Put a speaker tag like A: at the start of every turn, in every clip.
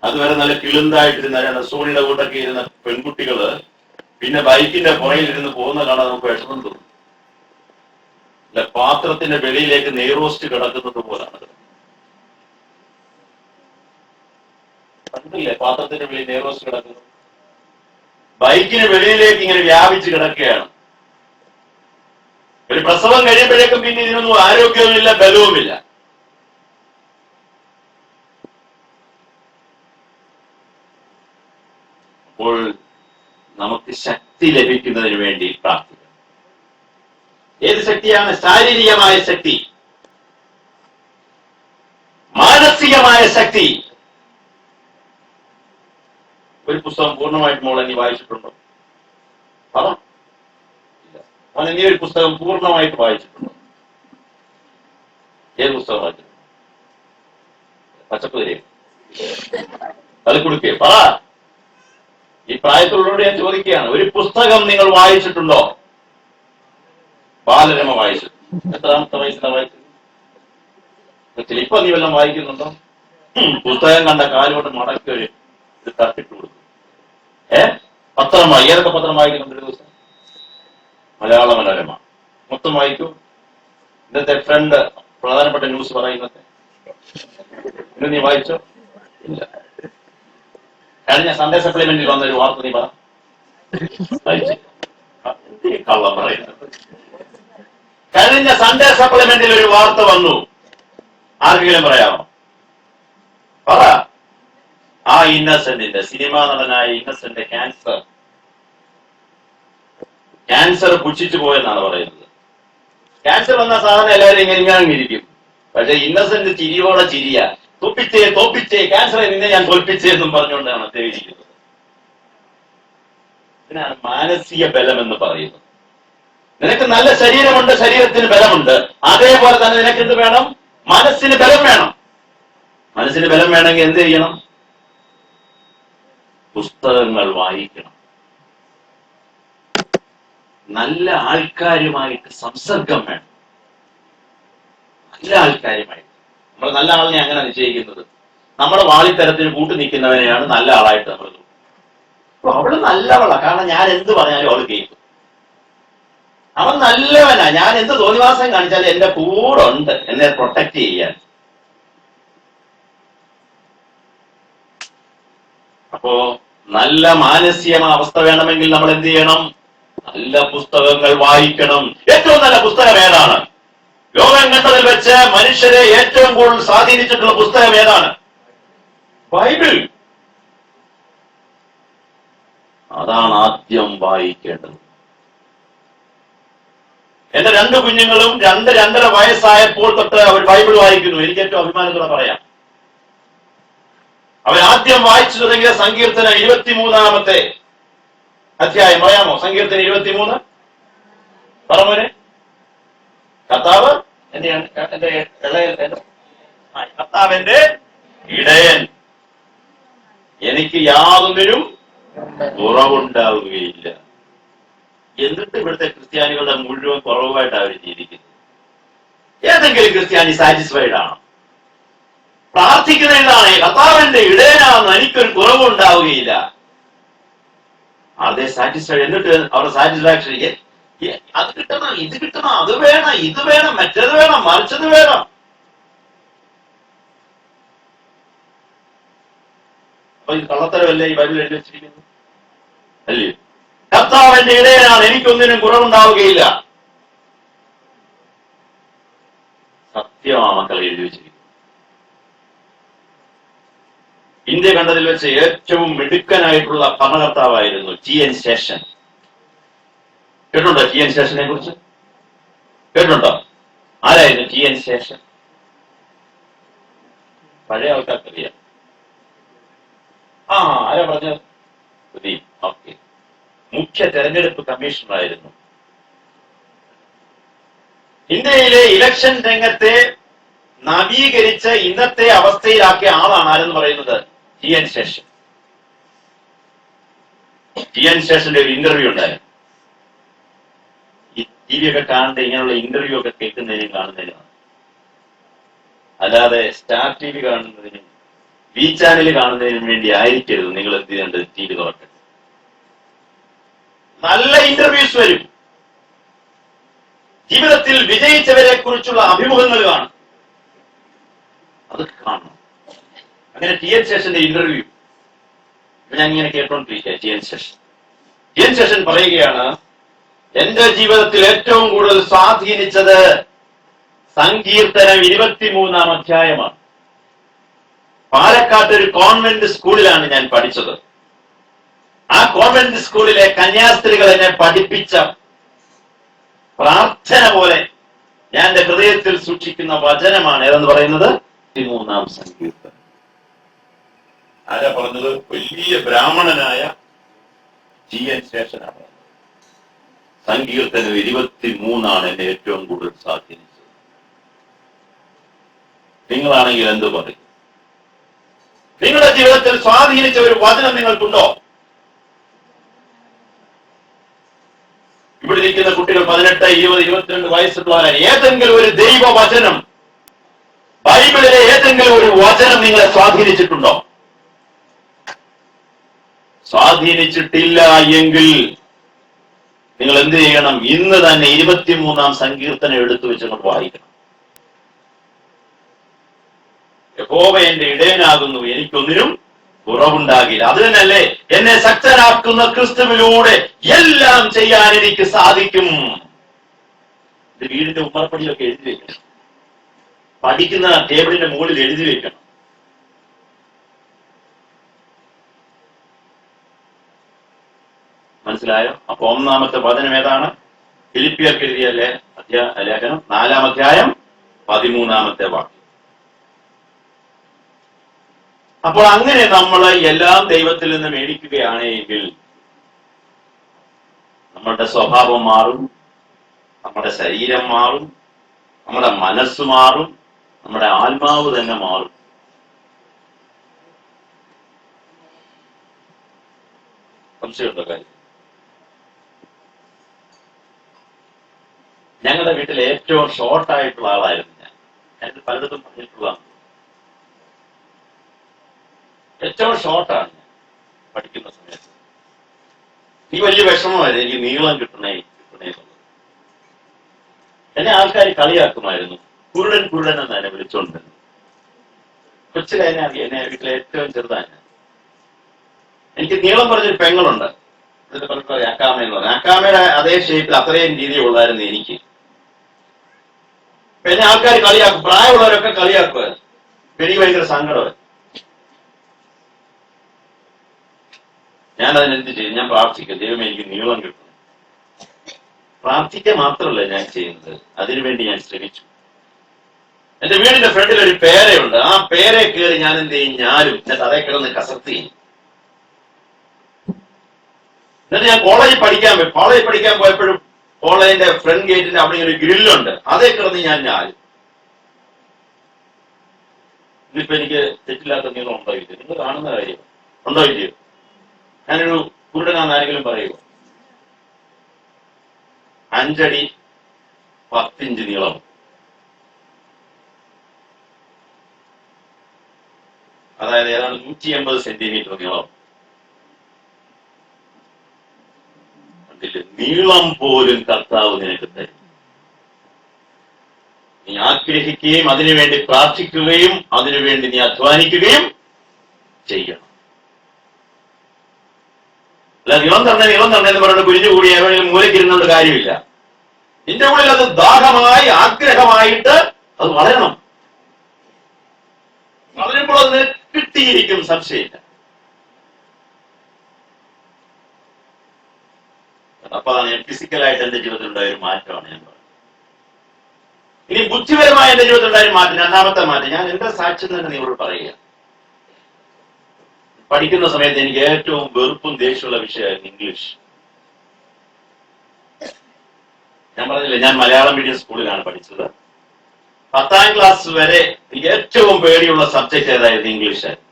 A: അതുവരെ നല്ല കിളുന്തായിട്ടിരുന്ന സോണിയുടെ കൂട്ടൊക്കെ ഇരുന്ന പെൺകുട്ടികള് പിന്നെ ബൈക്കിന്റെ പുറയിൽ ഇരുന്ന് പോകുന്ന കാണാൻ നമുക്ക് വിഷമം തോന്നും. അല്ല, പാത്രത്തിന്റെ വെളിയിലേക്ക് നെയ്റോസ്റ്റ് കിടക്കുന്നത് പോലാണ്. കണ്ടില്ലേ പാത്രത്തിന്റെ വെളിയിൽ നെയ്റോസ്റ്റ് കിടക്കുന്നത്? ബൈക്കിന് വെളിയിലേക്ക് ഇങ്ങനെ വ്യാപിച്ച് കിടക്കുകയാണ്. ഒരു പ്രസവം കഴിയുമ്പോഴേക്കും പിന്നെ ഇതിനൊന്നും ആരോഗ്യവുമില്ല, ബലവുമില്ല. അപ്പോൾ നമുക്ക് ശക്തി ലഭിക്കുന്നതിന് വേണ്ടി പ്രാർത്ഥിക്കണം. ഏത് ശക്തിയാണ്? ശാരീരികമായ ശക്തി, മാനസികമായ ശക്തി. ഒരു പുസ്തകം പൂർണ്ണമായിട്ട് മോളെ നീ വായിച്ചിട്ടുണ്ടോ? മോനെ, നീ ഒരു പുസ്തകം പൂർണ്ണമായിട്ട് വായിച്ചിട്ടുണ്ടോ? ഏത് പുസ്തകം വായിച്ചിട്ടുണ്ട്? പച്ചക്കുതിരയെ കളിക്കുടുക്കേ പറ. ഈ പ്രായത്തിലുള്ളവരോട് ഞാൻ ചോദിക്കുകയാണ്, ഒരു പുസ്തകം നിങ്ങൾ വായിച്ചിട്ടുണ്ടോ? ബാലരമ വായിച്ചു. എത്രാമത്തെ വയസ്സിലാണ് വായിച്ചത്? ഇപ്പൊ നീ വല്ലതും വായിക്കുന്നുണ്ടോ? പുസ്തകം കണ്ട കാലോട്ട് മടക്കി ഒരു തട്ടിട്ട് കൊടുക്കും. പത്രം ഏതൊക്കെ പത്രം വായിക്കുന്നുണ്ട് ഒരു ദിവസം? മലയാള മനോരമ മൊത്തം വായിക്കൂ. ഇന്നത്തെ ഫ്രണ്ട് പ്രധാനപ്പെട്ട ന്യൂസ് പറയുന്നത് ഇന്ന് നീ വായിച്ചോ? ഇല്ല. കഴിഞ്ഞ സൺഡേ സപ്ലിമെന്റിൽ വന്നൊരു വാർത്ത നീ പറ. കള്ളം പറയുന്നത്. കഴിഞ്ഞ സൺഡേ സപ്ലിമെന്റിൽ ഒരു വാർത്ത വന്നു, ആർക്കെങ്കിലും പറയാമോ? പറ. ആ ഇന്നസെന്റിന്റെ, സിനിമാ നടനായ ഇന്നസെന്റ് ക്യാൻസർ പുച്ഛിച്ചു പോയെന്നാണ് പറയുന്നത്. ക്യാൻസർ വന്ന സാധാരണ എല്ലാവരും ഇങ്ങനെ ഇരിക്കും. പക്ഷെ ഇന്നസെന്റ് ചിരിയോടെ ചിരിയ, തോപ്പിച്ചേ ക്യാൻസറെ നിന്നെ ഞാൻ തോൽപ്പിച്ചേ എന്നും പറഞ്ഞുകൊണ്ടാണ് അദ്ദേഹം ഇരിക്കുന്നത്. ഇതിനാണ് മാനസിക ബലം എന്ന് പറയുന്നത്. നിനക്ക് നല്ല ശരീരമുണ്ട്, ശരീരത്തിന് ബലമുണ്ട്. അതേപോലെ തന്നെ നിനക്ക് എന്ത് വേണം? മനസ്സിന് ബലം വേണം. മനസ്സിന് ബലം വേണമെങ്കിൽ എന്ത് ചെയ്യണം? പുസ്തകങ്ങൾ വായിക്കണം. നല്ല ആൾക്കാരുമായിട്ട് സംസർഗം വേണം. നല്ല ആൾക്കാരുമായിട്ട്. നമ്മൾ നല്ല ആളിനെ അങ്ങനെ നിശ്ചയിക്കുന്നത്, നമ്മുടെ വാളിത്തരത്തിന് കൂട്ടു നിൽക്കുന്നവനെയാണ് നല്ല ആളായിട്ട് നമ്മൾ. അപ്പൊ അവള് നല്ലവളാ, കാരണം ഞാൻ എന്ത് പറഞ്ഞാലും അവള് കേൾക്കും. അവൻ നല്ലവനാ, ഞാൻ എന്ത് തോന്നിവാസം കാണിച്ചാലും എന്റെ കൂടെ ഉണ്ട് എന്നെ പ്രൊട്ടക്ട് ചെയ്യാൻ. അപ്പോ നല്ല മാനസിക അവസ്ഥ വേണമെങ്കിൽ നമ്മൾ എന്ത് ചെയ്യണം? നല്ല പുസ്തകങ്ങൾ വായിക്കണം. ഏറ്റവും നല്ല പുസ്തകം ഏതാണ്? ലോകം കണ്ടതിൽ വെച്ച് മനുഷ്യരെ ഏറ്റവും കൂടുതൽ സ്വാധീനിച്ചിട്ടുള്ള പുസ്തകം ഏതാണ്? ബൈബിൾ. അതാണ് ആദ്യം വായിക്കേണ്ടത്. എന്റെ രണ്ട് കുഞ്ഞുങ്ങളും 2-2.5 വയസ്സായപ്പോൾ തൊട്ട് അവർ ബൈബിൾ വായിക്കുന്നു. എനിക്ക് ഏറ്റവും അഭിമാനത്തോടെ പറയാം. അവരാദ്യം വായിച്ചു തുടങ്ങിയ സങ്കീർത്തനം 23-ാമത്തെ അധ്യായം. പറയാമോ? സങ്കീർത്തനം 23 പറമോനെ. കർത്താവ് കർത്താവിന്റെ ഇടയൻ, എനിക്ക് യാതൊന്നിനും കുറവുണ്ടാവുകയില്ല. എന്നിട്ട് ഇവിടുത്തെ ക്രിസ്ത്യാനികളുടെ മുഴുവൻ കുറവായിട്ട് അവർ ജീവിക്കുന്നത്. ഏതെങ്കിലും ക്രിസ്ത്യാനി സാറ്റിസ്ഫൈഡ് ആണ്? പ്രാർത്ഥിക്കുന്നതാണ്, കർത്താവിന്റെ ഇടയനാണെന്ന്, എനിക്കൊരു കുറവുണ്ടാവുകയില്ല. അതേ സാറ്റിസ്ഫൈഡ്. എന്നിട്ട് അവരുടെ സാറ്റിസ്ഫാക്ഷൻ അത് കിട്ടണം, ഇത് കിട്ടണം, അത് വേണം, ഇത് വേണം, മറ്റേത് വേണം, മറിച്ചത് വേണം. അപ്പൊ ഇത് കള്ളത്തരമല്ലേ ഈ ബൈബിൾ എഴുതി വെച്ചിരിക്കുന്നത്? അല്ലേ? കർത്താവിന്റെ ഇടയനാണ്, എനിക്കൊന്നിനും കുറവുണ്ടാവുകയില്ല. സത്യമാണ് മക്കൾ എഴുതി വെച്ചിരിക്കുന്നത്. ഇന്ത്യ കണ്ടതിൽ വെച്ച് ഏറ്റവും മിടുക്കനായിട്ടുള്ള ഭരണകർത്താവായിരുന്നു TN ശേഷൻ. കേട്ടുണ്ടോ TN ശേഷനെ കുറിച്ച്? കേട്ടുണ്ടോ? ആരായിരുന്നു TN ശേഷൻ? പഴയ ആൾക്കാർക്കറിയാം. ആരാ പറഞ്ഞത്? ഓക്കെ. മുഖ്യ തെരഞ്ഞെടുപ്പ് കമ്മീഷണറായിരുന്നു. ഇന്ത്യയിലെ ഇലക്ഷൻ രംഗത്തെ നവീകരിച്ച് ഇന്നത്തെ അവസ്ഥയിലാക്കിയ ആളാണ് ആരെന്ന് പറയുന്നത്? TN ശേഷൻ. TN ശേഷന്റെ ഒരു ഇന്റർവ്യൂ ഉണ്ടായിരുന്നു. ഈ TV ഒക്കെ കാണുന്നത് ഇങ്ങനെയുള്ള ഇന്റർവ്യൂ ഒക്കെ കേൾക്കുന്നതിനും കാണുന്നതിനുമാണ്. അല്ലാതെ സ്റ്റാർ ടി വി കാണുന്നതിനും വി ചാനൽ കാണുന്നതിനും വേണ്ടി ആയിരിക്കരുത് നിങ്ങൾ എന്ത് ചെയ്യേണ്ടത്. ടി വി തുറക്കരുത്. നല്ല ഇന്റർവ്യൂസ് വരും, ജീവിതത്തിൽ വിജയിച്ചവരെ കുറിച്ചുള്ള അഭിമുഖങ്ങൾ കാണും, അത് കാണണം. അങ്ങനെ ടി എൻ ശേഷന്റെ ഇന്റർവ്യൂ ഞാൻ ഇങ്ങനെ കേട്ടോണ്ടിരിക്കുക. ടി എൻ ശേഷൻ പറയുകയാണ്, എന്റെ ജീവിതത്തിൽ ഏറ്റവും കൂടുതൽ സ്വാധീനിച്ചത് സങ്കീർത്തനം 23 അധ്യായമാണ്. പാലക്കാട്ട് ഒരു കോൺവെന്റ് സ്കൂളിലാണ് ഞാൻ പഠിച്ചത്. ആ കോൺവെന്റ് സ്കൂളിലെ കന്യാസ്ത്രീകൾ എന്നെ പഠിപ്പിച്ച പ്രാർത്ഥന പോലെ ഞാൻ എന്റെ ഹൃദയത്തിൽ സൂക്ഷിക്കുന്ന വചനമാണ് ഏതെന്ന് പറയുന്നത് 23 സങ്കീർത്തനം. ആരാ പറഞ്ഞത്? വലിയ ബ്രാഹ്മണനായ ടി എൻ ശേഷനാണ്. സങ്കീർത്തനം 23 എന്നെ ഏറ്റവും കൂടുതൽ സ്വാധീനിച്ചത്. നിങ്ങളാണെങ്കിൽ എന്ത് പറയും? നിങ്ങളുടെ ജീവിതത്തിൽ സ്വാധീനിച്ച ഒരു വചനം നിങ്ങൾക്കുണ്ടോ? ഇവിടെ ഇരിക്കുന്ന കുട്ടികൾ 18, 20, 22 വയസ്സുള്ളവരാണ്. ഏതെങ്കിലും ഒരു ദൈവവചനം, ബൈബിളിലെ ഏതെങ്കിലും ഒരു വചനം നിങ്ങളെ സ്വാധീനിച്ചിട്ടുണ്ടോ? സ്വാധീനിച്ചിട്ടില്ല എങ്കിൽ നിങ്ങൾ എന്ത് ചെയ്യണം? ഇന്ന് തന്നെ 23 സങ്കീർത്തനം എടുത്തു വെച്ച് വായിക്കണം. യഹോവ എന്റെ ഇടയനാകുന്നു, എനിക്കൊന്നിനും കുറവുണ്ടാകില്ല. അത് തന്നെയല്ലേ എന്നെ ശക്തനാക്കുന്ന ക്രിസ്തുവിലൂടെ എല്ലാം ചെയ്യാൻ എനിക്ക് സാധിക്കും. ഇത് വീടിന്റെ ഉമ്മറപ്പടിയിലൊക്കെ എഴുതി വെക്കണം, പഠിക്കുന്ന ടേബിളിന്റെ മുകളിൽ എഴുതി വെക്കണം. മനസ്സിലായോ? അപ്പൊ ഒന്നാമത്തെ വചനം ഏതാണ്? ഫിലിപ്പിയർക്ക് എഴുതിയ ലേഖനം 4 അധ്യായം 13 വാക്യം. അപ്പോൾ അങ്ങനെ നമ്മൾ എല്ലാം ദൈവത്തിൽ നിന്ന് മേടിക്കുകയാണെങ്കിൽ നമ്മുടെ സ്വഭാവം മാറും, നമ്മുടെ ശരീരം മാറും, നമ്മുടെ മനസ്സ് മാറും, നമ്മുടെ ആത്മാവ് തന്നെ മാറും. സംശയമുണ്ടോ കാര്യം? ഞങ്ങളുടെ വീട്ടിൽ ഏറ്റവും ഷോർട്ടായിട്ടുള്ള ആളായിരുന്നു ഞാൻ പലയിടത്തും പറഞ്ഞിട്ടുള്ളതാണ്. ഏറ്റവും ഷോർട്ടാണ് ഞാൻ പഠിക്കുന്ന സമയത്ത്. ഈ വലിയ വിഷമമായിരുന്നു എനിക്ക് നീളം കിട്ടണേ എന്നുള്ളത്. എന്നെ ആൾക്കാർ കളിയാക്കുമായിരുന്നു. കുരുടൻ എന്ന് എന്നെ വിളിച്ചോണ്ടിരുന്നു. കൊച്ചിലെ എന്നെ വീട്ടിലെ ഏറ്റവും ചെറുതാണ്. എനിക്ക് നീളം പറഞ്ഞൊരു പെങ്ങളുണ്ട്, അതിന്റെ പലപ്പോഴും അക്കാമ എന്ന് പറഞ്ഞു. അക്കാമയുടെ അതേ ഷേപ്പിൽ അത്രയും രീതിയുള്ളായിരുന്നു എനിക്ക്. എന്നെ ആൾക്കാർ കളിയാക്കും, പ്രായമുള്ളവരൊക്കെ കളിയാക്കുമായിരുന്നു. എനിക്ക് ഭയങ്കര സങ്കടമായിരുന്നു. ഞാൻ അതിനെന്ത് ചെയ്യും? ഞാൻ പ്രാർത്ഥിക്കും, ദൈവം എനിക്ക് നീളം കിട്ടും. പ്രാർത്ഥിക്കുക മാത്രമല്ല ഞാൻ ചെയ്യുന്നത്, അതിനുവേണ്ടി ഞാൻ ശ്രമിച്ചു. എന്റെ വീടിന്റെ ഫ്രണ്ടിൽ ഒരു പേരയുണ്ട്. ആ പേരെ കയറി ഞാൻ എന്ത് ചെയ്യും? ഞാനും എന്നിട്ട് അതേ കിടന്ന് കസർത്ത് ചെയ്യും. എന്നിട്ട് ഞാൻ കോളേജിൽ പഠിക്കാൻ പോയപ്പോഴും കോളേജിന്റെ ഫ്രണ്ട് ഗേറ്റിന്റെ അവിടെ ഒരു ഗ്രില്ലുണ്ട്, അതേ കിടന്ന് ഞാനും. ഇതിപ്പോ എനിക്ക് തെറ്റില്ലാത്ത നീളം ഉണ്ടോ ഇല്ല? നിങ്ങൾ കാണുന്ന കാര്യം ഉണ്ടോ ഇല്ലയോ? ഞാനൊരു കുരുടനാന്ന് ആരെങ്കിലും പറയുമോ? 5 അടി 10 ഇഞ്ച് നീളം, അതായത് ഏതാണ്ട് 180 സെന്റിമീറ്റർ നീളം. നീളം പോലും കർത്താവ് നിനക്ക് തരും. നീ ആഗ്രഹിക്കുകയും അതിനുവേണ്ടി പ്രാർത്ഥിക്കുകയും അതിനുവേണ്ടി നീ അധ്വാനിക്കുകയും ചെയ്യണം. അല്ല നീളം തന്നെ എന്ന് പറയുന്നത് കുരിഞ്ഞു കൂടി എവിടെയെങ്കിലും മൂലക്കിരുന്നോണ്ട് കാര്യമില്ല. നിന്റെ ഉള്ളിൽ അത് ദാഹമായി ആഗ്രഹമായിട്ട് അത് വളരണം. വളരുമ്പോൾ അത് കിട്ടിയിരിക്കും, സംശയമില്ല. അപ്പൊ അതാണ് ഫിസിക്കലായിട്ട് എന്റെ ജീവിതത്തിൽ ഉണ്ടായ ഒരു മാറ്റമാണ് ഞാൻ പറയുന്നത്. ഇനി ബുദ്ധിപരമായ എന്റെ ജീവിതത്തിൽ ഉണ്ടായ മാറ്റം, രണ്ടാമത്തെ മാറ്റം ഞാൻ എന്റെ സാക്ഷ്യം തന്നെ നിങ്ങളോട് പറയുക. പഠിക്കുന്ന സമയത്ത് എനിക്ക് ഏറ്റവും വെറുപ്പും ദേഷ്യമുള്ള വിഷയമായിരുന്നു ഇംഗ്ലീഷ്. ഞാൻ പറഞ്ഞില്ലേ, ഞാൻ മലയാളം മീഡിയം സ്കൂളിലാണ് പഠിച്ചത്. 10ാം ക്ലാസ് വരെ എനിക്ക് ഏറ്റവും പേടിയുള്ള സബ്ജക്ട് ഏതായിരുന്നു? ഇംഗ്ലീഷായിരുന്നു.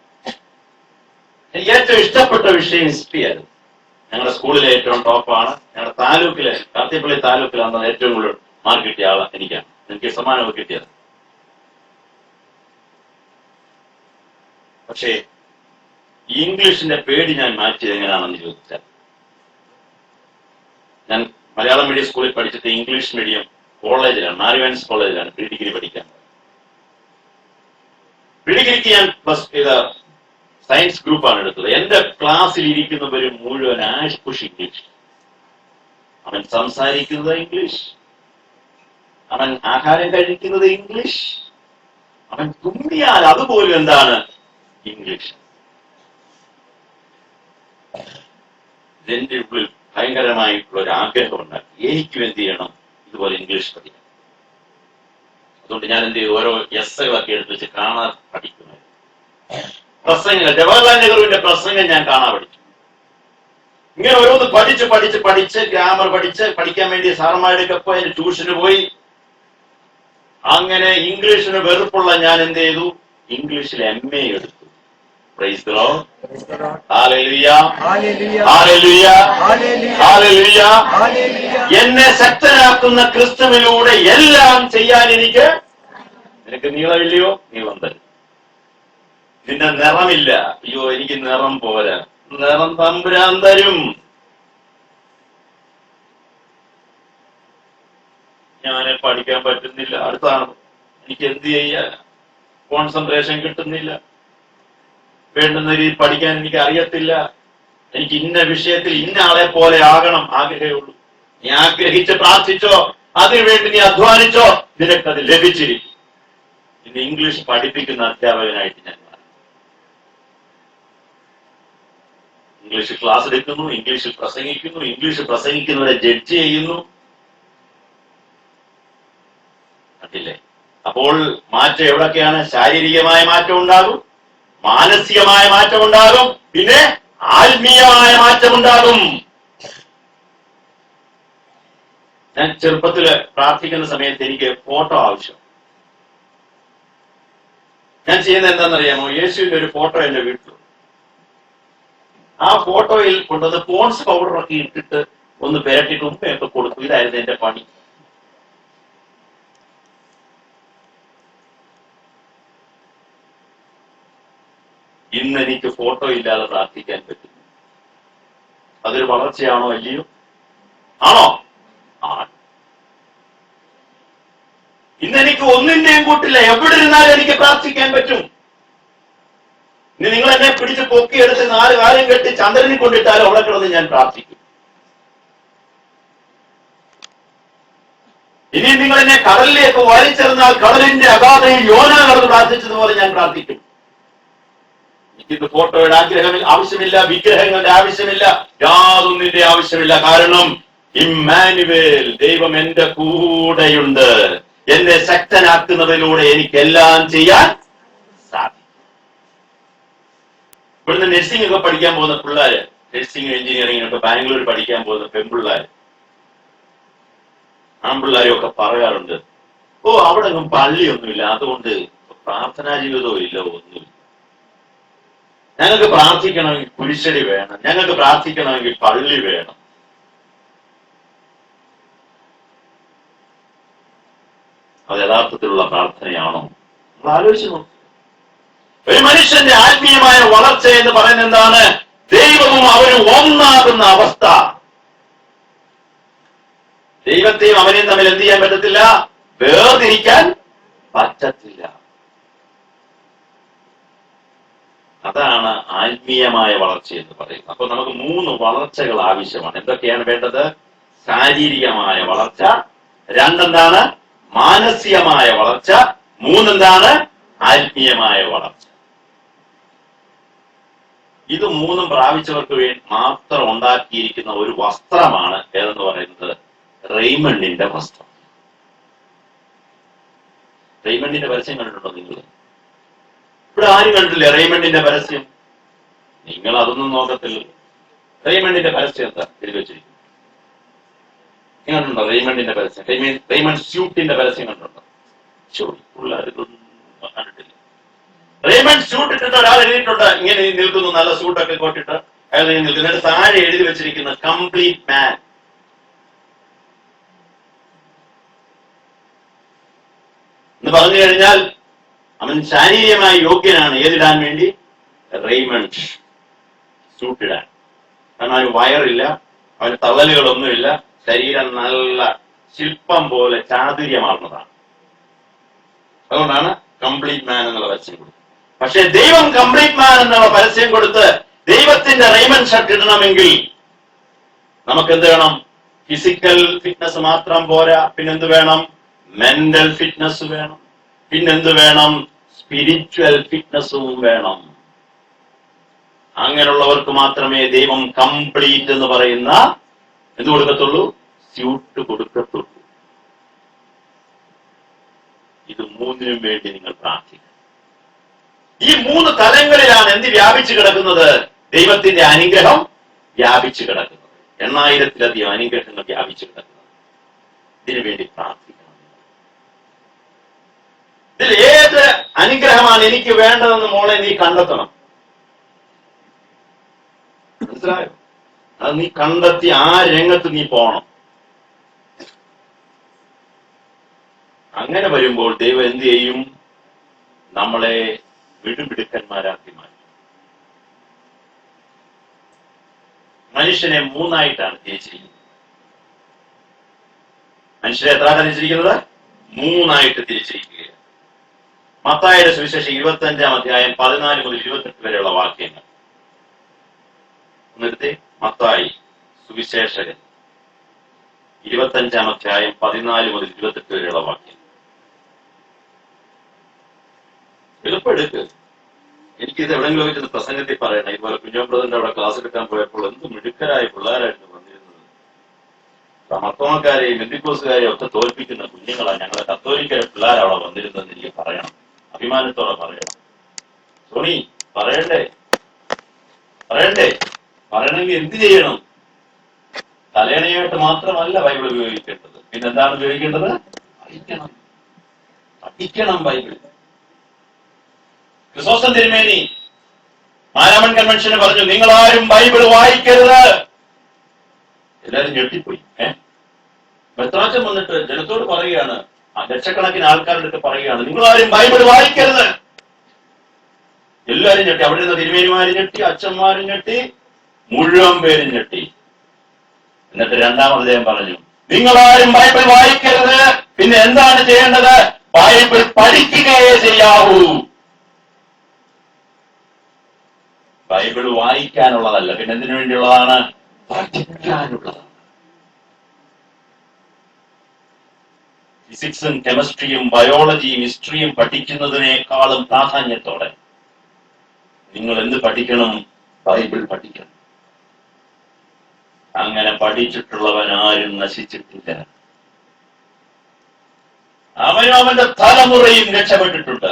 A: എനിക്ക് ഏറ്റവും ഇഷ്ടപ്പെട്ട വിഷയം ഹിസ്റ്ററി ആയിരുന്നു. ഞങ്ങളുടെ സ്കൂളിലെ ഏറ്റവും ടോപ്പാണ്. ഞങ്ങളുടെ താലൂക്കിലെ കാർത്തിപ്പള്ളി താലൂക്കിലാണ് ഏറ്റവും കൂടുതൽ മാർക്ക് കിട്ടിയ ആളാണ് എനിക്കാണ്. എനിക്ക് സമ്മാനമൊക്കെ കിട്ടിയത്. പക്ഷേ ഇംഗ്ലീഷിന്റെ പേടി ഞാൻ മാറ്റിയത് എങ്ങനെയാണെന്ന് ചോദിച്ചാൽ, ഞാൻ മലയാളം മീഡിയം സ്കൂളിൽ പഠിച്ചിട്ട് ഇംഗ്ലീഷ് മീഡിയം കോളേജിലാണ്, മാരിവാൻസ് കോളേജിലാണ് പ്രീ ഡിഗ്രി പഠിക്കാൻ. പ്രീ ഡിഗ്രിക്ക് ഞാൻ സയൻസ് ഗ്രൂപ്പാണ് എടുത്തത്. എന്റെ ക്ലാസ്സിൽ ഇരിക്കുന്നവര് മുഴുവൻ ആഷ്പുഷ് ഇംഗ്ലീഷ്. അവൻ സംസാരിക്കുന്നത് ഇംഗ്ലീഷ്, അവൻ ആഹാരം കഴിക്കുന്നത് ഇംഗ്ലീഷ്, അവൻ തുമ്മിയാൽ അതുപോലും എന്താണ് ഇംഗ്ലീഷ്. എന്റെ ഉള്ളിൽ ഭയങ്കരമായിട്ടുള്ള ഒരു ആഗ്രഹമുണ്ട്, എനിക്കും എന്ത് ചെയ്യണം, ഇതുപോലെ ഇംഗ്ലീഷ് പഠിക്കണം. അതുകൊണ്ട് ഞാൻ എന്ത് ചെയ്തു, ഓരോ എസ്സകളൊക്കെ എടുത്ത് വെച്ച് കാണാൻ പഠിക്കുന്നത്. പ്രസംഗങ്ങൾ, ജവഹർലാൽ നെഹ്റുവിന്റെ പ്രസംഗം ഞാൻ കാണാൻ പഠിച്ചു. ഇങ്ങനെ ഓരോന്ന് പഠിച്ച് ഗ്രാമർ പഠിക്കാൻ വേണ്ടി സാറന്മാരുടെയൊക്കെ പോയി ട്യൂഷന് പോയി. അങ്ങനെ ഇംഗ്ലീഷിന് വെറുപ്പുള്ള ഞാൻ എന്ത് ചെയ്തു, ഇംഗ്ലീഷിൽ MA എടുത്തു. Praise the Lord, hallelujah, hallelujah, hallelujah. എന്നെ ശക്തനാക്കുന്ന ക്രിസ്തുവിലൂടെ എല്ലാം ചെയ്യാൻ നിനക്ക് നീളമില്ലയോ, നീളം തരും. നിന്റെ നിറമില്ല, അയ്യോ എനിക്ക് നിറം പോരാ, നിറം തമ്പുരാൻ തരും. ഞാൻ പഠിക്കാൻ പറ്റുന്നില്ല, അടുത്താണ്, എനിക്ക് എന്ത് ചെയ്യാൻ, കോൺസെൻട്രേഷൻ കിട്ടുന്നില്ല, വേണ്ടുന്ന രീതിയിൽ പഠിക്കാൻ എനിക്ക് അറിയത്തില്ല, എനിക്ക് ഇന്ന വിഷയത്തിൽ ഇന്ന ആളെ പോലെ ആകണം, ആഗ്രഹമേ ഉള്ളൂ. നീ ആഗ്രഹിച്ച് പ്രാർത്ഥിച്ചോ, അതിനുവേണ്ടി നീ അധ്വാനിച്ചോ, നിനക്കത് ലഭിച്ചിരിക്കും. ഇന്ന് ഇംഗ്ലീഷ് പഠിപ്പിക്കുന്ന അധ്യാപകനായിട്ട് ഞാൻ ഇംഗ്ലീഷ് ക്ലാസ് എടുക്കുന്നു, ഇംഗ്ലീഷിൽ പ്രസംഗിക്കുന്നു, ഇംഗ്ലീഷ് പ്രസംഗിക്കുന്നവരെ ജഡ്ജ് ചെയ്യുന്നു. അതില്ലേ? അപ്പോൾ മാറ്റം എവിടൊക്കെയാണ്? ശാരീരികമായ മാറ്റം ഉണ്ടാകും, മാനസികമായ മാറ്റം ഉണ്ടാകും, പിന്നെ ആത്മീയമായ മാറ്റം ഉണ്ടാകും. ഞാൻ ചെറുപ്പത്തില് പ്രാർത്ഥിക്കുന്ന സമയത്ത് എനിക്ക് ഫോട്ടോ ആവശ്യം. ഞാൻ ചെയ്യുന്നത് എന്താണെന്നറിയാമോ? യേശുവിന്റെ ഒരു ഫോട്ടോ എന്റെ വീട്ടിലുണ്ട്. ആ ഫോട്ടോയിൽ കൊണ്ടത് പോൺസ് പൗഡറൊക്കെ ഇട്ടിട്ട് ഒന്ന് പെരട്ടിട്ട് ഉപ്പയൊക്കെ കൊടുത്തു. ഇതായിരുന്നു എന്റെ പണി. ഇന്ന് എനിക്ക് ഫോട്ടോ ഇല്ലാതെ പ്രാർത്ഥിക്കാൻ പറ്റും. അതൊരു വളർച്ചയാണോ അല്ലയോ? ആണോ? ആണ്. ഇന്ന് എനിക്ക് ഒന്നിന്റെയും കൂട്ടില്ല, എവിടെ ഇരുന്നാലും എനിക്ക് പ്രാർത്ഥിക്കാൻ പറ്റും. ഇനി നിങ്ങൾ എന്നെ പിടിച്ച് പൊക്കിയെടുത്ത് 4 കാലം കെട്ടി ചന്ദ്രനിൽ കൊണ്ടിട്ടാലും അവിടെ കിടന്ന് ഞാൻ പ്രാർത്ഥിക്കും. ഇനി നിങ്ങൾ എന്നെ കടലിലേക്ക് വലിച്ചെറിഞ്ഞാൽ കടലിന്റെ അഗാധയിൽ യോനാ കടന്ന് പ്രാർത്ഥിച്ചതുപോലെ ഞാൻ പ്രാർത്ഥിക്കും. എനിക്കിത് ഫോട്ടോയുടെ ആവശ്യമില്ല, വിഗ്രഹങ്ങളുടെ ആവശ്യമില്ല, യാതൊന്നിന്റെ ആവശ്യമില്ല. കാരണം ഇമ്മാനുവേൽ, ദൈവം എന്റെ കൂടെയുണ്ട്. എന്നെ ശക്തനാക്കുന്നതിലൂടെ എനിക്കെല്ലാം ചെയ്യാൻ സാധിക്കും. ഇവിടുന്ന് നഴ്സിംഗ് ഒക്കെ പഠിക്കാൻ പോകുന്ന പിള്ളേര്, നഴ്സിംഗ് എഞ്ചിനീയറിംഗ് ഒക്കെ ബാംഗ്ലൂർ പഠിക്കാൻ പോകുന്ന പെൺപിള്ളേര്, ആൺപിള്ളേരും ഒക്കെ പറയാറുണ്ട്, അവിടെ ഒന്നും പള്ളിയൊന്നുമില്ല, അതുകൊണ്ട് പ്രാർത്ഥനാ ജീവിതവും ഇല്ല, ഒന്നുമില്ല. ഞങ്ങൾക്ക് പ്രാർത്ഥിക്കണമെങ്കിൽ കുരിശടി വേണം, ഞങ്ങൾക്ക് പ്രാർത്ഥിക്കണമെങ്കിൽ പള്ളി വേണം. അത് യഥാർത്ഥത്തിലുള്ള പ്രാർത്ഥനയാണോ? നമ്മൾ ആലോചിച്ച് നോക്കും. ഒരു മനുഷ്യന്റെ ആത്മീയമായ വളർച്ച എന്ന് പറയുന്നത് എന്താണ്? ദൈവവും അവരും ഒന്നാകുന്ന അവസ്ഥ. ദൈവത്തെയും അവനെയും തമ്മിൽ എന്ത് ചെയ്യാൻ പറ്റത്തില്ല? വേർതിരിക്കാൻ പറ്റത്തില്ല. അതാണ് ആത്മീയമായ വളർച്ച എന്ന് പറയുന്നത്. അപ്പൊ നമുക്ക് 3 വളർച്ചകൾ ആവശ്യമാണ്. എന്തൊക്കെയാണ് വേണ്ടത്? ശാരീരികമായ വളർച്ച, 2 എന്താണ്? മാനസികമായ വളർച്ച, 3 എന്താണ്? ആത്മീയമായ വളർച്ച. ഇത് 3 പ്രാപിച്ചവർക്ക് വേണ്ടി മാത്രം ഉണ്ടാക്കിയിരിക്കുന്ന ഒരു വസ്ത്രമാണ് ഏതെന്ന് പറയുന്നത്? റെയ്മണ്ടിന്റെ വസ്ത്രം. റെയ്മണ്ടിന്റെ പരസ്യം കണ്ടിട്ടുണ്ടോ നിങ്ങൾ? ഇവിടെ ആരും കണ്ടില്ലേ റെയ്മണ്ടിന്റെ പരസ്യം? നിങ്ങൾ അതൊന്നും നോക്കത്തില്ല. റെയ്മണ്ടിന്റെ പരസ്യം എന്താ എഴുതി വെച്ചിരിക്കും? നിങ്ങൾ കണ്ടുണ്ടോ റെയ്മണ്ടിന്റെ പരസ്യം? റെയ്മണ്ട് സ്യൂട്ടിന്റെ പരസ്യം കണ്ടുണ്ടോ? പിള്ളേർ ഇതൊന്നും കണ്ടിട്ടില്ല. റെയ്മണ്ട് സ്യൂട്ട് ഇട്ടിട്ട് ഒരാൾ എഴുതിയിട്ടുണ്ട്, ഇങ്ങനെ നിൽക്കുന്നു, നല്ല സൂട്ടൊക്കെ കൊട്ടിട്ട് അയാൾ നിൽക്കുന്നത്. താഴെ എഴുതി വെച്ചിരിക്കുന്ന കംപ്ലീറ്റ് മാൻ. എന്ന് പറഞ്ഞു കഴിഞ്ഞാൽ അവൻ ശാരീരികമായി യോഗ്യനാണ് ഏതിടാൻ വേണ്ടി? റെയ്മണ്ട് സൂട്ടിടാൻ. കാരണം അവന് വയറില്ല, അവന് തള്ളലുകളൊന്നുമില്ല, ശരീരം നല്ല ശില്പം പോലെ ചാതുര്യമാർന്നതാണ്. അതുകൊണ്ടാണ് കംപ്ലീറ്റ് മാൻ എന്നുള്ള പരസ്യം കൊടുത്തത്. പക്ഷെ ദൈവം കംപ്ലീറ്റ് മാൻ എന്നുള്ള പരസ്യം കൊടുത്ത് ദൈവത്തിന്റെ റെയ്മണ്ട് ഷർട്ട് ഇടണമെങ്കിൽ നമുക്ക് എന്ത് വേണം? ഫിസിക്കൽ ഫിറ്റ്നസ് മാത്രം പോരാ, പിന്നെന്ത് വേണം? മെന്റൽ ഫിറ്റ്നസ് വേണം, പിന്നെന്ത് വേണം? സ്പിരിച്വൽ ഫിറ്റ്നസ്സും വേണം. അങ്ങനെയുള്ളവർക്ക് മാത്രമേ ദൈവം കംപ്ലീറ്റ് എന്ന് പറയുന്ന എന്ത് കൊടുക്കത്തുള്ളൂ? സ്യൂട്ട് കൊടുക്കത്തുള്ളൂ. ഇത് മൂന്നിനും വേണ്ടി നിങ്ങൾ പ്രാർത്ഥിക്കണം. ഈ മൂന്ന് തലങ്ങളിലാണ് എന്ത് വ്യാപിച്ചു കിടക്കുന്നത്? ദൈവത്തിന്റെ അനുഗ്രഹം വ്യാപിച്ചു കിടക്കുന്നത്. 8000-ലധികം അനുഗ്രഹങ്ങൾ വ്യാപിച്ചു കിടക്കുന്നത്. ഇതിനു വേണ്ടി പ്രാർത്ഥിക്കണം. ഇതിൽ ഏത് അനുഗ്രഹമാണ് എനിക്ക് വേണ്ടതെന്ന് മോളെ നീ കണ്ടെത്തണം. മനസ്സിലായോ? അത് നീ കണ്ടെത്തി ആ രംഗത്ത് നീ പോണം. അങ്ങനെ വരുമ്പോൾ ദൈവം എന്ത് ചെയ്യും? നമ്മളെ വിടുപിടുക്കന്മാരാക്കി മാറ്റും. മനുഷ്യനെ മൂന്നായിട്ടാണ് തിരിച്ചിരിക്കുന്നത്. മനുഷ്യരെ എത്രയാണ് തിരിച്ചിരിക്കുന്നത്? മൂന്നായിട്ട് തിരിച്ചിരിക്കുകയാണ്. മത്തായിയുടെ സുവിശേഷം 25-ാം അധ്യായം 14 മുതൽ 28 വരെയുള്ള വാക്യങ്ങൾ ഒന്നെടുത്തേ. മത്തായി സുവിശേഷകൻ 25-ാം അധ്യായം 14 മുതൽ 28 വരെയുള്ള വാക്യം. എളുപ്പെടുക്ക്. എനിക്കിത് എവിടെയെങ്കിലും വെച്ചത് പ്രസംഗത്തിൽ പറയണം. ഇതുപോലെ കുഞ്ഞോബ്രദറിന്റെ അവിടെ ക്ലാസ് എടുക്കാൻ പോയപ്പോൾ എന്ത് മിടുക്കരായ പിള്ളേരായിരുന്നു വന്നിരുന്നത്. സമത്വക്കാരെയും ബന്ധുക്കോസുകാരെയും ഒക്കെ തോൽപ്പിക്കുന്ന കുഞ്ഞുങ്ങളാണ് ഞങ്ങളെ കത്തോലിക്കര പിള്ളേരവിടെ വന്നിരുന്നതെന്ന് എനിക്ക് പറയണം, അഭിമാനത്തോടെ പറയണം. സോണി പറയണ്ടേ? പറയണമെങ്കിൽ എന്ത് ചെയ്യണം? തലേണയായിട്ട് മാത്രമല്ല ബൈബിൾ ഉപയോഗിക്കേണ്ടത്. പിന്നെന്താണ് ഉപയോഗിക്കേണ്ടത്? പഠിക്കണം ബൈബിൾ. ക്രിസോസ്റ്റം തിരുമേനി മാരാമൺ കൺവെൻഷന് പറഞ്ഞു, നിങ്ങളാരും ബൈബിൾ വായിക്കരുത്. എല്ലാരും ഞെട്ടിപ്പോയി. മെത്രാച്ചൻ വന്നിട്ട് ജനത്തോട് പറയുകയാണ്, ലക്ഷക്കണക്കിന് ആൾക്കാരുടെ അടുത്ത് പറയുകയാണ്, നിങ്ങളാരും ബൈബിൾ വായിക്കരുത്. എല്ലാരും ഞെട്ടി. അവിടെ നിന്ന് തിരുമേനിമാരും ഞെട്ടി, അച്ഛന്മാരും ഞെട്ടി, മുഴുവൻ പേരും ഞെട്ടി. എന്നിട്ട് രണ്ടാമത് അദ്ദേഹം പറഞ്ഞു, നിങ്ങളാരും ബൈബിൾ വായിക്കരുത്. പിന്നെ എന്താണ് ചെയ്യേണ്ടത്? ബൈബിൾ പഠിക്കുകയേ ചെയ്യാവൂ. ബൈബിൾ വായിക്കാനുള്ളതല്ല, പിന്നെ എന്തിനു വേണ്ടിയുള്ളതാണ്? പഠിക്കാനുള്ളതാണ്. ഫിസിക്സും കെമിസ്ട്രിയും ബയോളജിയും ഹിസ്റ്ററിയും പഠിക്കുന്നതിനേക്കാളും പ്രാധാന്യത്തോടെ നിങ്ങൾ എന്ത് പഠിക്കണം? ബൈബിൾ പഠിക്കണം. അങ്ങനെ പഠിച്ചിട്ടുള്ളവൻ ആരും നശിച്ചിട്ടില്ല. അവനും അവന്റെ തലമുറയും രക്ഷപ്പെട്ടിട്ടുണ്ട്.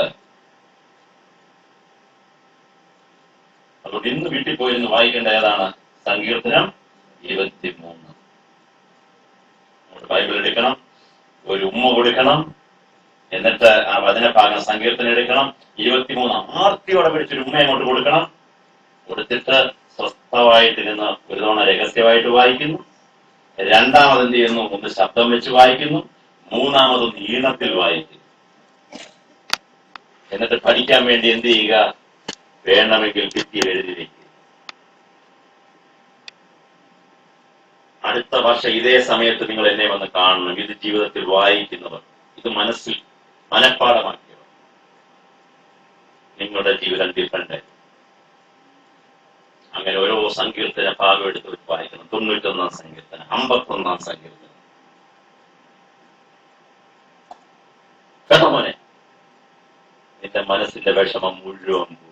A: അതുകൊണ്ട് ഇന്ന് വീട്ടിൽ പോയി ഇന്ന് വായിക്കേണ്ട ഏതാണ്? സങ്കീർത്തനം 23. ബൈബിൾ എടുക്കണം, ഒരു ഉമ്മ കൊടുക്കണം, എന്നിട്ട് ആ വചനഭാഗം സങ്കീർത്തനം എടുക്കണം. 23 ആർത്തിയോടെ പിടിച്ചൊരു ഉമ്മ അങ്ങോട്ട് കൊടുക്കണം. കൊടുത്തിട്ട് സ്വസ്ഥമായിട്ടിരുന്ന് ഒരു തവണ രഹസ്യമായിട്ട് വായിക്കുന്നു. രണ്ടാമത് എന്ത് ചെയ്യുന്നു? ഒന്ന് ശബ്ദം വെച്ച് വായിക്കുന്നു. മൂന്നാമതൊന്ന് ഈണത്തിൽ വായിക്കുന്നു. എന്നിട്ട് പഠിക്കാൻ വേണ്ടി എന്ത് ചെയ്യുക? വേണമെങ്കിൽ ഭിത്തിയിൽ എഴുതി വയ്ക്കുക. അടുത്ത വർഷം ഇതേ സമയത്ത് നിങ്ങൾ എന്നെ വന്ന് കാണണം. ഇത് ജീവിതത്തിൽ വായിക്കുന്നവർ, ഇത് മനസ്സിൽ മനഃപ്പാടമാക്കിയവർ. നിങ്ങളുടെ ജീവിതം ഡിഫറൻറ്റ്. അങ്ങനെ ഓരോ സങ്കീർത്തന ഭാഗം എടുത്ത് വായിക്കണം. 91-ാം സങ്കീർത്തനം, 51-ാം സങ്കീർത്തനം. കേട്ടോ മോനെ? നിന്റെ മനസ്സിന്റെ വിഷമം മുഴുവൻ പോകും.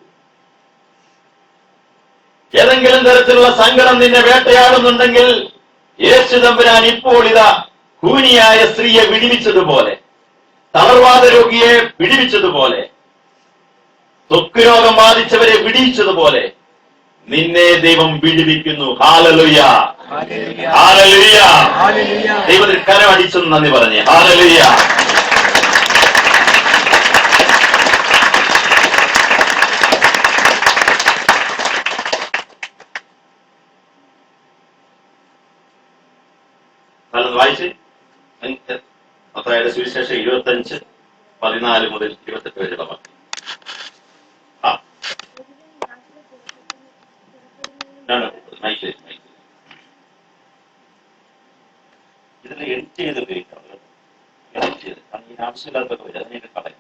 A: ഏതെങ്കിലും തരത്തിലുള്ള സങ്കടം നിന്നെ വേട്ടയാടുന്നുണ്ടെങ്കിൽ യേശു തമ്പുരാൻ ഇപ്പോൾ ഇതാ കൂനിയായ സ്ത്രീയെ വിടിവിച്ചതുപോലെ, തളർവാദ രോഗിയെ വിടിവിച്ചതുപോലെ, ത്വക്ക് രോഗം ബാധിച്ചവരെ വിടിവിച്ചതുപോലെ നിന്നെ ദൈവം വിടിവിക്കുന്നു. Hallelujah, hallelujah. ദൈവത്തിന് കരമടിച്ചെന്ന് നന്ദി പറഞ്ഞേ. ഹല്ലേലൂയ. വായിച്ച് മത്തായിയുടെ സുവിശേഷം 25:14 മുതൽ 28 വരെയുള്ള വാക്യം. എഡിറ്റ് ചെയ്ത് ഉപയോഗിക്കണം. എഡിറ്റ് ചെയ്ത് കാരണം ഈ ആവശ്യമില്ലാത്തൊക്കെ വരും, അതിനെയൊക്കെ കളയും.